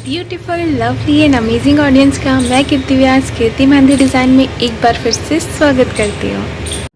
Beautiful lovely and amazing audience का मैं कीर्ति व्यास कीर्ति mehndi design में एक बार फिर से स्वागत करती हूँ।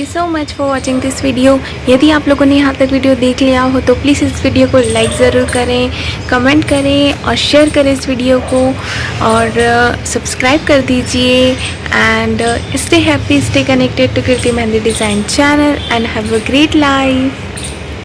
So much for watching this video. यदि आप लोगों ने यहाँ तक वीडियो देख लिया हो तो प्लीज़ इस वीडियो को लाइक ज़रूर करें, कमेंट करें और शेयर करें इस वीडियो को, और सब्सक्राइब कर दीजिए। And stay happy, stay connected to Kirti mehndi design channel and have a great life.